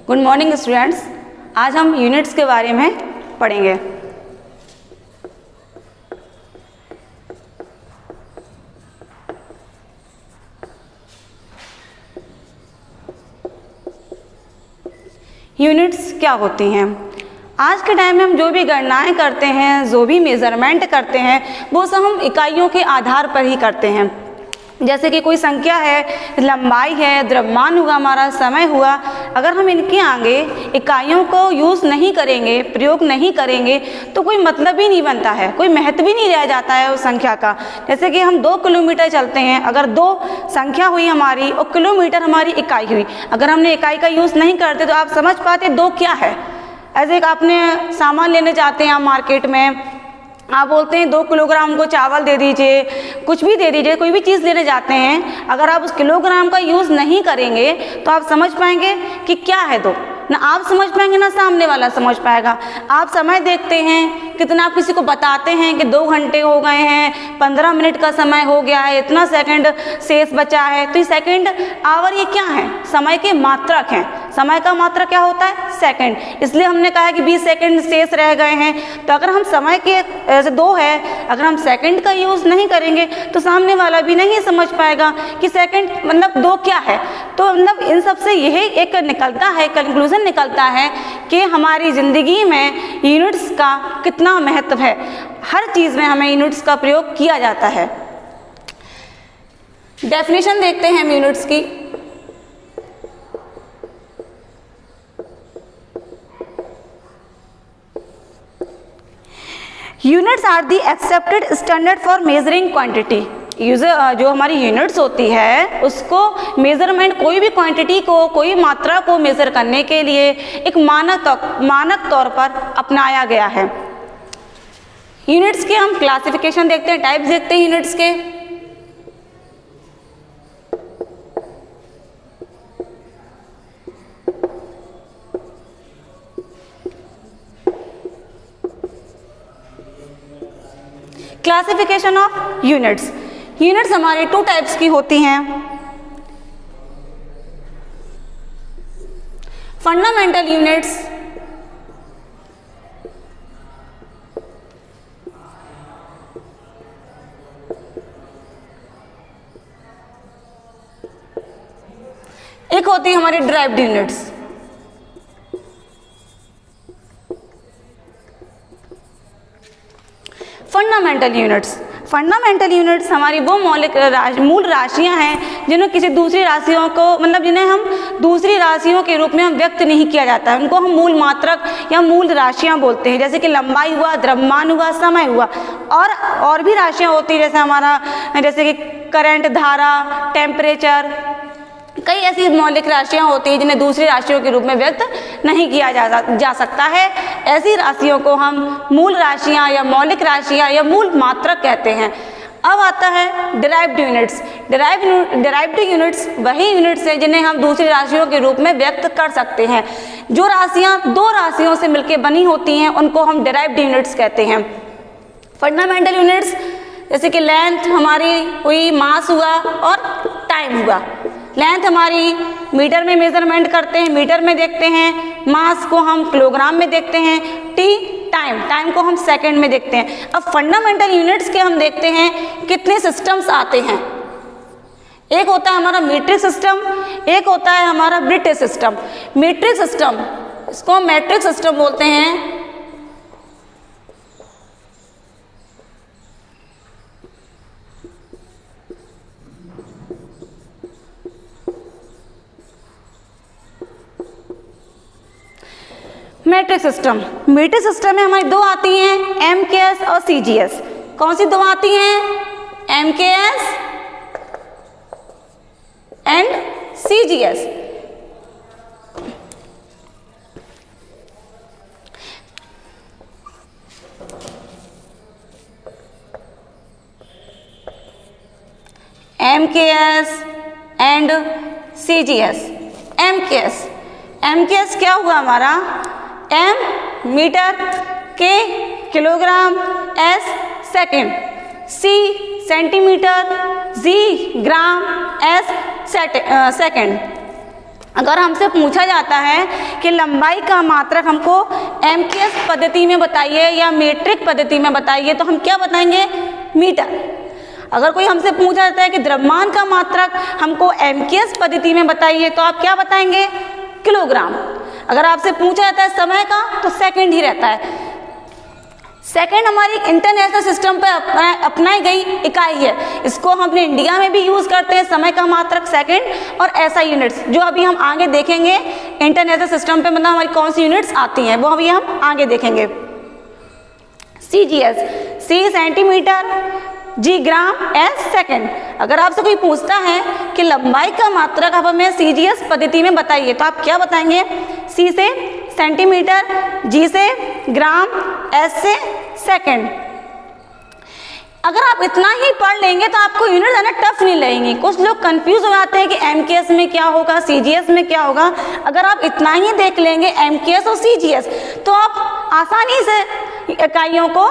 Good morning students. आज हम units के बारे में पढ़ेंगे। यूनिट्स क्या होती हैं? आज के टाइम में हम जो भी गणनाएं करते हैं, जो भी मेज़रमेंट करते हैं, वो सब हम इकाइयों के आधार पर ही करते हैं। जैसे कि कोई संख्या है, लंबाई है, द्रव्यमान हुआ, हमारा समय हुआ, अगर हम इनके आगे इकाइयों को यूज़ नहीं करेंगे, प्रयोग नहीं करेंगे, तो कोई मतलब ही नहीं बनता है, कोई महत्व ही नहीं रह जाता है उस संख्या का। जैसे कि हम 2 किलोमीटर चलते हैं, अगर 2 संख्या हुई हमारी और किलोमीटर हमारी इकाई हुई, अगर हमने इकाई का यूज़ नहीं करते तो आप समझ पाते 2 क्या है। ऐसे आपने सामान लेने जाते हैं आप मार्केट में, आप बोलते हैं 2 किलोग्राम को चावल दे दीजिए, कुछ भी दे दीजिए, कोई भी चीज़ लेने जाते हैं, अगर आप उस किलोग्राम का यूज़ नहीं करेंगे तो आप समझ पाएंगे कि क्या है 2, ना आप समझ पाएंगे ना सामने वाला समझ पाएगा। आप समय देखते हैं, कितना आप किसी को बताते हैं कि 2 घंटे हो गए हैं, 15 मिनट का समय हो गया है, इतना सेकंड शेष बचा है, तो ये सेकंड आवर ये क्या है? समय के मात्रक हैं। समय का मात्रक क्या होता है? सेकंड। इसलिए हमने कहा है कि 20 सेकंड शेष रह गए हैं। तो अगर हम समय के ऐसे 2 है, अगर हम सेकंड का यूज़ नहीं करेंगे तो सामने वाला भी नहीं समझ पाएगा कि सेकंड मतलब 2 क्या है। तो मतलब इन सब से यही एक निकलता है, कंक्लूजन निकलता है कि हमारी ज़िंदगी में यूनिट्स का कितना महत्व है। हर चीज़ में हमें यूनिट्स का प्रयोग किया जाता है। डेफिनेशन देखते हैं हम यूनिट्स की। Units are the accepted standard for measuring quantity. जो हमारी यूनिट्स होती है उसको मेज़रमेंट, कोई भी क्वांटिटी को, कोई मात्रा को मेज़र करने के लिए एक मानक तौर पर अपनाया गया है। यूनिट्स के हम क्लासिफिकेशन देखते हैं, टाइप्स देखते हैं यूनिट्स के। Classification of units. यूनिट्स हमारी 2 टाइप्स की होती हैं। फंडामेंटल यूनिट्स, एक होती है हमारी डिराइव्ड यूनिट्स। फंडामेंटल यूनिट्स हमारी वो मूल राशियां हैं जिन्हें किसी दूसरी राशियों को, मतलब जिन्हें हम दूसरी राशियों के रूप में हम व्यक्त नहीं किया जाता है, उनको हम मूल मात्रक या मूल राशियां बोलते हैं। जैसे कि लंबाई हुआ, द्रव्यमान हुआ, समय हुआ, और भी राशियां होती है, जैसे हमारा जैसे कि करंट, धारा, टेम्परेचर, कई ऐसी मौलिक राशियां होती हैं जिन्हें दूसरी राशियों के रूप में व्यक्त नहीं किया जा सकता है। ऐसी राशियों को हम मूल राशियां या मौलिक राशियां या मूल मात्रक कहते हैं। अब आता है डिराइव्ड यूनिट्स। डिराइव्ड यूनिट्स वही यूनिट्स हैं जिन्हें हम दूसरी राशियों के रूप में व्यक्त कर सकते हैं। जो राशियां 2 राशियों से मिलकर बनी होती हैं उनको हम डिराइव्ड यूनिट्स कहते हैं। फंडामेंटल यूनिट्स जैसे कि लेंथ हमारी हुई, मास हुआ और टाइम हुआ। लेंथ हमारी मीटर में मेजरमेंट करते हैं, मीटर में देखते हैं, मास को हम किलोग्राम में देखते हैं, टाइम को हम सेकंड में देखते हैं। अब फंडामेंटल यूनिट्स के हम देखते हैं कितने सिस्टम्स आते हैं। एक होता है हमारा मीट्रिक सिस्टम, एक होता है हमारा ब्रिटिश सिस्टम। मीट्रिक सिस्टम, इसको मैट्रिक सिस्टम बोलते हैं। मैट्रिक सिस्टम में हमारी 2 आती हैं, एमकेएस और सीजीएस। कौन सी 2 आती हैं? MKS and CGS. MKS and CGS. MKS क्या हुआ हमारा? एम मीटर, के किलोग्राम, एस सेकंड, सी सेंटीमीटर, जी ग्राम, एस सेकंड। अगर हमसे पूछा जाता है कि लंबाई का मात्रक हमको एमकेएस पद्धति में बताइए या मीट्रिक पद्धति में बताइए, तो हम क्या बताएंगे? मीटर। अगर कोई हमसे पूछा जाता है कि द्रव्यमान का मात्रक हमको एमकेएस पद्धति में बताइए, तो आप क्या बताएंगे? किलोग्राम। अगर आपसे पूछा जाता है समय का, तो सेकंड ही रहता है। सेकंड हमारी इंटरनेशनल सिस्टम पर अपनाई गई इकाई है। इसको हम अपने इंडिया में भी यूज़ करते हैं, समय का मात्रक सेकंड, और एसआई यूनिट्स जो अभी हम आगे देखेंगे इंटरनेशनल सिस्टम पे मतलब हमारी कौन सी यूनिट्स आती हैं वो अभी हम आगे देखेंगे। सीजीएस, सी सेंटीमीटर, जी ग्राम, एस सेकंड। अगर आपसे कोई पूछता है कि लंबाई का मात्रक आप हमें सीजीएस पद्धति में बताइए, तो आप क्या बताएंगे? सी से सेंटीमीटर, जी से ग्राम, एस से सेकंड। अगर आप इतना ही पढ़ लेंगे तो आपको यूनिट ज़्यादा टफ नहीं लगेंगी। कुछ लोग कंफ्यूज हो जाते हैं कि एमकेएस में क्या होगा, सीजीएस में क्या होगा। अगर आप इतना ही देख लेंगे एमकेएस और सीजीएस, तो आप आसानी से इकाइयों को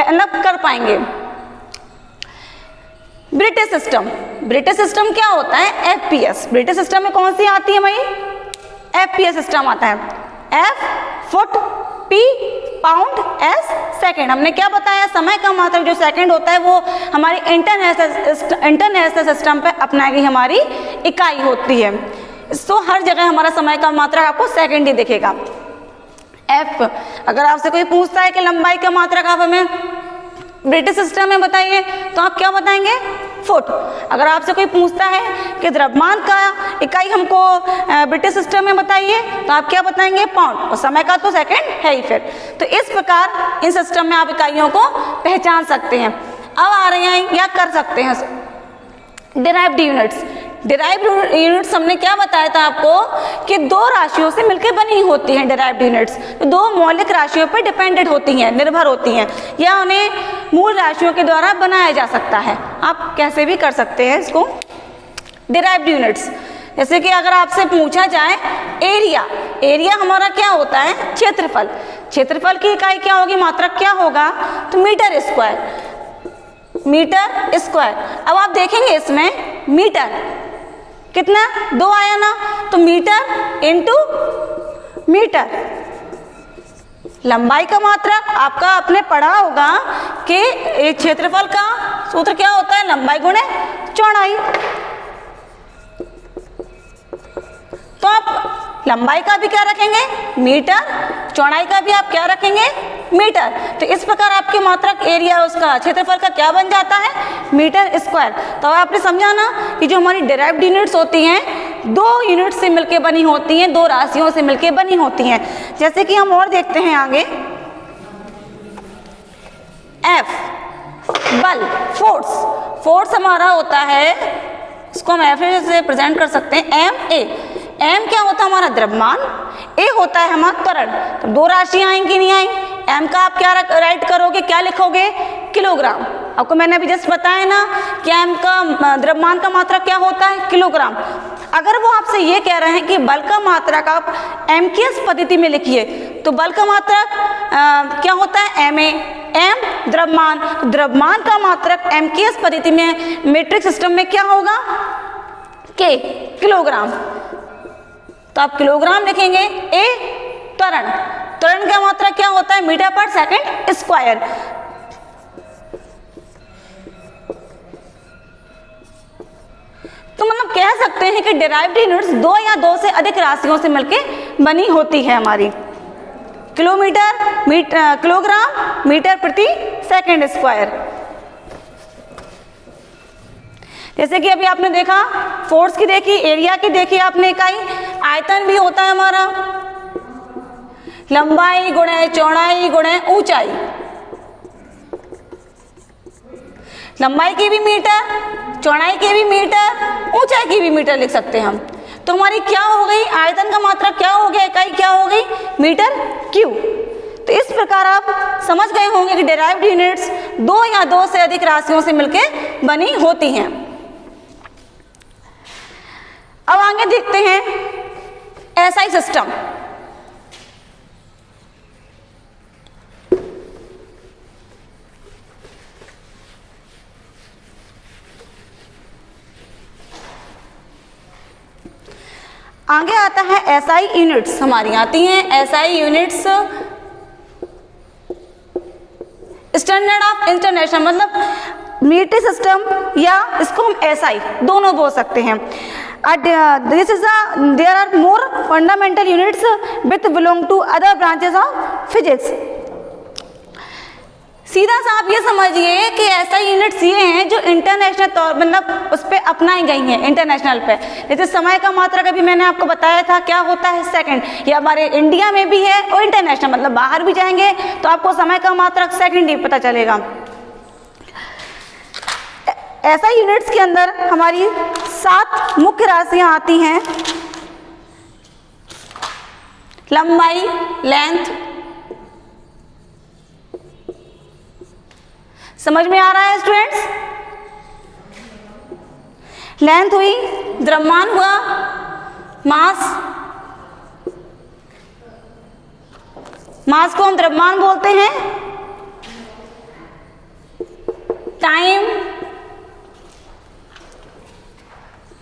अलग कर पाएंगे। ब्रिटिश सिस्टम, ब्रिटिश सिस्टम क्या होता है? एफपीएस। ब्रिटिश सिस्टम में कौन सी आती है भाई? एफपीएस सिस्टम आता है। F foot, P pound, S second. हमने क्या बताया? समय का मात्रक जो सेकंड होता है वो हमारी इंटरनेशनल सिस्टम पे अपनाई गई हमारी इकाई होती है। तो हर जगह हमारा समय का मात्रक आपको सेकंड ही दिखेगा। एफ, अगर आपसे कोई पूछता है कि लंबाई का मात्रक आप हमें ब्रिटिश सिस्टम में बताइए, तो आप क्या बताएंगे? फुट। अगर आपसे कोई पूछता है कि द्रव्यमान का इकाई हमको ब्रिटिश सिस्टम में बताइए, तो आप क्या बताएंगे? पाउंड। और समय का तो सेकंड है ही फिर। तो इस प्रकार इन सिस्टम में आप इकाइयों को पहचान सकते हैं। अब आ रहे हैं या कर सकते हैं डिराइव्ड यूनिट्स। डिराइव्ड यूनिट्स हमने क्या बताया था आपको कि दो राशियों से मिलकर बनी होती हैं डिराइव्ड यूनिट्स। तो दो मौलिक राशियों पर डिपेंडेंट होती हैं, निर्भर होती हैं, या उन्हें मूल राशियों के द्वारा बनाया जा सकता है। आप कैसे भी कर सकते हैं इसको। डिराइव्ड यूनिट्स, जैसे कि अगर आपसे पूछा जाए एरिया, एरिया हमारा क्या होता है? क्षेत्रफल। क्षेत्रफल की इकाई क्या होगी? मात्रक क्या होगा? तो मीटर स्क्वायर, मीटर स्क्वायर। अब आप देखेंगे इसमें मीटर कितना? 2 आया ना, तो मीटर इंटू मीटर। लंबाई का मात्रक आपका आपने पढ़ा होगा कि क्षेत्रफल का सूत्र क्या होता है? लंबाई गुणे चौड़ाई। तो आप लंबाई का भी क्या रखेंगे? मीटर। चौड़ाई का भी आप क्या रखेंगे? मीटर। तो इस प्रकार आपके मात्रक एरिया उसका क्षेत्रफल का क्या बन जाता है? Metre square. तो आपने समझा ना कि जो हमारी डिराइव्ड यूनिट्स होती हैं दो यूनिट से मिलकर बनी होती हैं, दो राशियों से मिलकर बनी होती हैं। जैसे कि हम और देखते हैं आगे, एफ बल, फोर्स। फोर्स हमारा होता है, इसको हम एफ से प्रेजेंट कर सकते हैं एम ए। एम क्या होता है? हमारा द्रव्यमान। ए होता है हमारा त्वरण। तो दो राशियां आएंगी नहीं आई। एम का आप क्या राइट करोगे? क्या लिखोगे? किलोग्राम। आपको मैंने अभी जस्ट बताया ना कि एम का द्रव्यमान का मात्रक क्या होता है? किलोग्राम। अगर वो आपसे ये कह रहे हैं कि बल का मात्रक आप एमकेएस पद्धति में लिखिए, तो बल का मात्रक क्या होता है? M A. एम द्रव्यमान, द्रव्यमान का मात्रक एमकेएस पद्धति में मीट्रिक सिस्टम में क्या होगा? के, किलोग्राम। तो आप किलोग्राम लिखेंगे। ए त्वरण, त्वरण का मात्रा क्या होता है? मीटर पर सेकंड स्क्वायर। तो मतलब कह सकते हैं कि डिराइव्ड यूनिट्स दो या दो से अधिक राशियों से मिलकर बनी होती है हमारी। किलोमीटर, किलोग्राम, मीटर प्रति सेकंड स्क्वायर। जैसे कि अभी आपने देखा फोर्स की देखी, एरिया की देखी आपने इकाई। आयतन भी होता है हमारा लंबाई गुणे चौड़ाई गुणे ऊंचाई। लंबाई की भी मीटर, चौड़ाई की भी मीटर, ऊंचाई की भी मीटर लिख सकते हैं हम। तो हमारी क्या हो गई? आयतन का मात्रा क्या हो गया? इकाई क्या हो गई? Metre cube. तो इस प्रकार आप समझ गए होंगे कि डिराइव्ड यूनिट्स दो या दो से अधिक राशियों से मिलकर बनी होती हैं। अब आगे देखते हैं एसआई सिस्टम। आगे आता है एसआई यूनिट्स, हमारी आती हैं SI units, standard of international, मतलब मीट्रिक सिस्टम या इसको हम एसआई दोनों बोल सकते हैं। This is there are more fundamental units with belong to other branches of physics. सीधा सा आप ये समझिए कि ऐसा यूनिट्स ये हैं जो इंटरनेशनल तौर मतलब उस पर अपनाई गई हैं इंटरनेशनल पे। जैसे समय का मात्रक अभी मैंने आपको बताया था क्या होता है सेकंड, ये हमारे इंडिया में भी है और इंटरनेशनल मतलब बाहर भी जाएंगे तो आपको समय का मात्रक सेकंड ही पता चलेगा। ऐसा यूनिट्स के अंदर हमारी 7 मुख्य राशियां आती हैं, लंबाई लेंथ, समझ में आ रहा है स्टूडेंट्स? लेंथ हुई, द्रव्यमान हुआ, मास, मास को हम द्रव्यमान बोलते हैं, टाइम,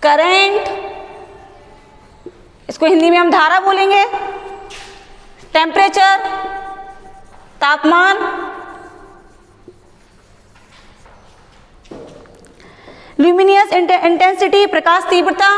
करंट, इसको हिंदी में हम धारा बोलेंगे, टेम्परेचर, तापमान, ल्यूमिनियस इंटेंसिटी, प्रकाश तीव्रता,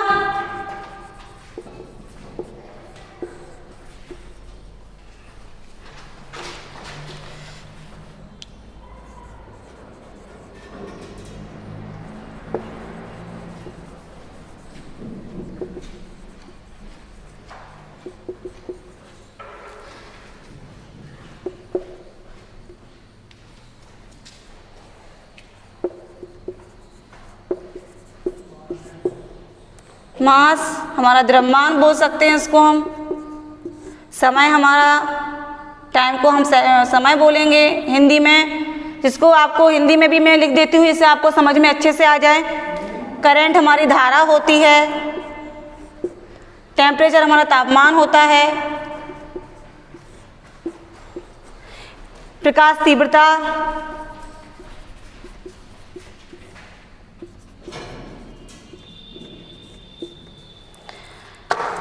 मास हमारा द्रव्यमान बोल सकते हैं इसको हम, समय हमारा टाइम को हम समय बोलेंगे हिंदी में, जिसको आपको हिंदी में भी मैं लिख देती हूँ इससे आपको समझ में अच्छे से आ जाए। करंट हमारी धारा होती है, टेम्परेचर हमारा तापमान होता है, प्रकाश तीव्रता,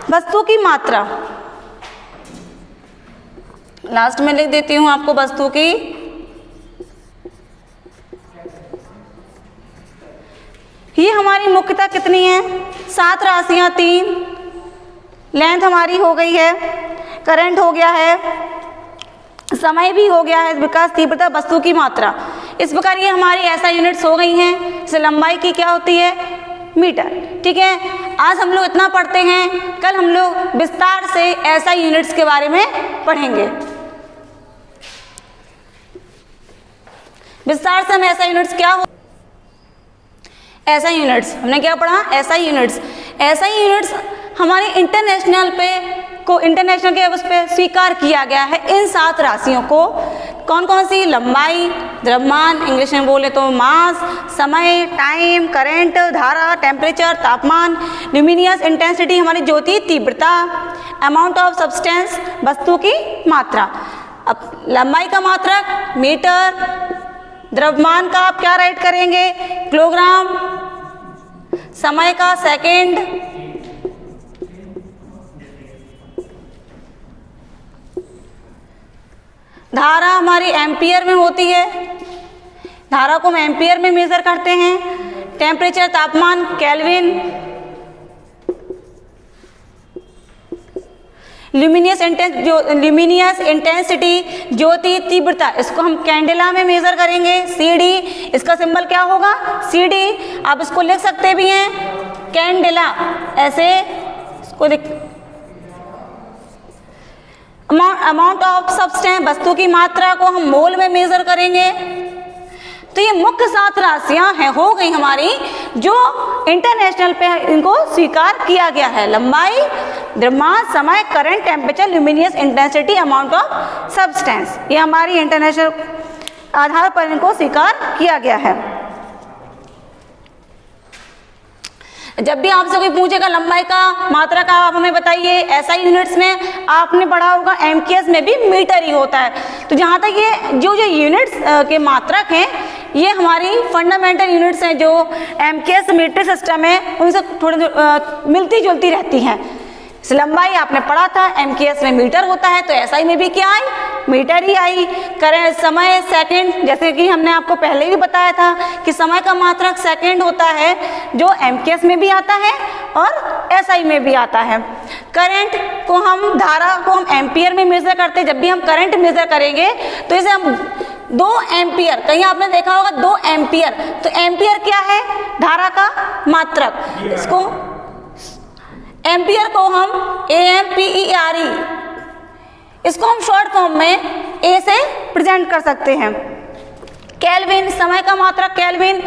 वस्तु की मात्रा, लास्ट में लिख देती हूं आपको वस्तु की ये हमारी मुख्यतः कितनी है 7 राशियां, 3 लेंथ हमारी हो गई है, करंट हो गया है, समय भी हो गया है, विकास तीव्रता, वस्तु की मात्रा। इस प्रकार ये हमारी ऐसा यूनिट्स हो गई हैं। जैसे लंबाई की क्या होती है मीटर, ठीक है। आज हम लोग इतना पढ़ते हैं, कल हम लोग विस्तार से ऐसा यूनिट्स के बारे में पढ़ेंगे। विस्तार से हम ऐसा यूनिट्स क्या हो, ऐसा यूनिट्स हमने क्या पढ़ा, ऐसा यूनिट्स। ऐसा यूनिट्स हमारे इंटरनेशनल पे को इंटरनेशनल के उस पर स्वीकार किया गया है इन 7 राशियों को। कौन कौन सी, लंबाई, द्रव्यमान, इंग्लिश में बोले तो मास, समय, टाइम, करंट, धारा, टेम्परेचर, तापमान, ल्यूमिनियस इंटेंसिटी हमारी ज्योति तीव्रता, अमाउंट ऑफ सब्सटेंस वस्तु की मात्रा। अब लंबाई का मात्रक मीटर, द्रव्यमान का आप क्या राइट करेंगे किलोग्राम, समय का सेकेंड, धारा हमारी एम्पियर में होती है, धारा को हम एम्पियर में मेजर करते हैं, टेम्परेचर तापमान केल्विन, ल्यूमिनियस इंटेंसिटी ज्योति तीव्रता इसको हम कैंडेला में मेजर करेंगे, CD इसका सिंबल क्या होगा CD, आप इसको लिख सकते भी हैं कैंडेला ऐसे इसको लिख। अमाउंट ऑफ सब्सटेंस वस्तु की मात्रा को हम मोल में मेजर करेंगे। तो ये मुख्य 7 राशियां हैं हो गई हमारी जो इंटरनेशनल पे इनको स्वीकार किया गया है, लंबाई, द्रव्यमान, समय, current, temperature, luminous intensity, amount of substance, ये हमारी इंटरनेशनल आधार पर इनको स्वीकार किया गया है। जब भी आपसे कोई पूछेगा लंबाई का मात्रा का आप हमें बताइए, ऐसा यूनिट्स में आपने पढ़ा होगा एमकेएस में भी मीटर ही होता है। तो जहाँ तक ये जो यूनिट्स के मात्रक हैं ये हमारी फंडामेंटल यूनिट्स हैं जो एमकेएस मीट्रिक सिस्टम है उनसे थोड़ी मिलती जुलती रहती हैं। लंबाई आपने पढ़ा था MKS में मीटर होता है, तो SI में भी क्या आई, मीटर ही आई। करंट समय सेकंड, जैसे कि हमने आपको पहले भी बताया था कि समय का मात्रक सेकंड होता है, जो MKS में भी आता है और SI में भी आता है। करंट को हम, धारा को हम एम्पियर में मेजर करते हैं। जब भी हम करंट मेजर करेंगे तो इसे हम 2 एम्पियर, कहीं आपने देखा होगा 2 एम्पियर, तो एम्पियर क्या है, धारा का मात्रक। इसको एम्पियर को हम AMPERE, इसको हम शॉर्ट फॉर्म में A से प्रेजेंट कर सकते हैं। केल्विन, समय का मात्रक केल्विन,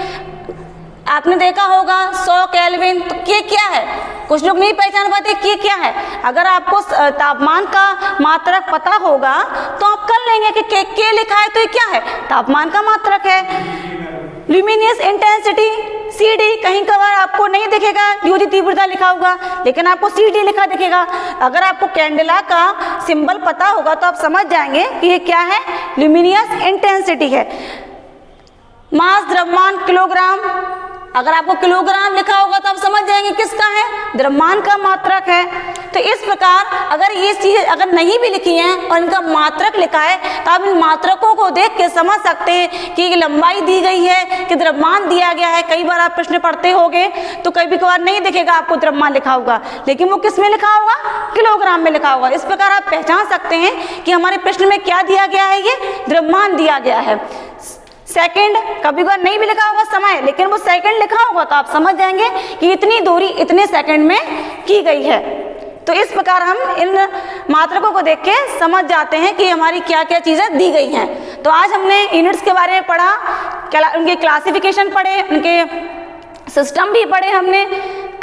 आपने देखा होगा 100 केल्विन, तो के क्या है, कुछ लोग नहीं पहचान पाते के क्या है। अगर आपको तापमान का मात्रक पता होगा तो आप कर लेंगे कि के लिखा है तो ये क्या है, तापमान का मात्रक है। ल्यूमिनियस इंटेंसिटी CD, कहीं कभार आपको नहीं दिखेगा UV तीव्रता लिखा होगा, लेकिन आपको CD लिखा दिखेगा। अगर आपको कैंडेला का सिंबल पता होगा तो आप समझ जाएंगे कि ये क्या है, ल्यूमिनियस इंटेंसिटी है। मास, द्रव्यमान, किलोग्राम, अगर आपको किलोग्राम लिखा होगा तो आप समझ जाएंगे किसका है, द्रव्यमान का मात्रक है। तो इस प्रकार अगर ये चीज अगर नहीं भी लिखी है और इनका मात्रक लिखा है तो आप इन मात्रकों को देख के समझ सकते हैं कि लंबाई दी गई है, कि द्रव्यमान दिया गया है। कई बार आप प्रश्न पढ़ते होंगे तो कभी कभार नहीं दिखेगा आपको द्रव्यमान लिखा होगा, लेकिन वो किस में लिखा होगा, किलोग्राम में लिखा होगा। इस प्रकार आप पहचान सकते हैं कि हमारे प्रश्न में क्या दिया गया है, ये द्रव्यमान दिया गया है। सेकंड, कभी कभार नहीं भी लिखा होगा समय, लेकिन वो सेकंड लिखा होगा तो आप समझ जाएंगे कि इतनी दूरी इतने सेकंड में की गई है। तो इस प्रकार हम इन मात्रकों को देख के समझ जाते हैं कि हमारी क्या क्या चीज़ें दी गई हैं। तो आज हमने यूनिट्स के बारे में पढ़ा, उनके क्लासिफिकेशन पढ़े, उनके सिस्टम भी पढ़े हमने।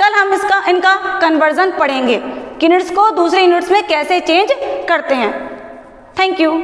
कल हम इनका कन्वर्जन पढ़ेंगे कि यूनिट्स को दूसरे यूनिट्स में कैसे चेंज करते हैं। Thank you.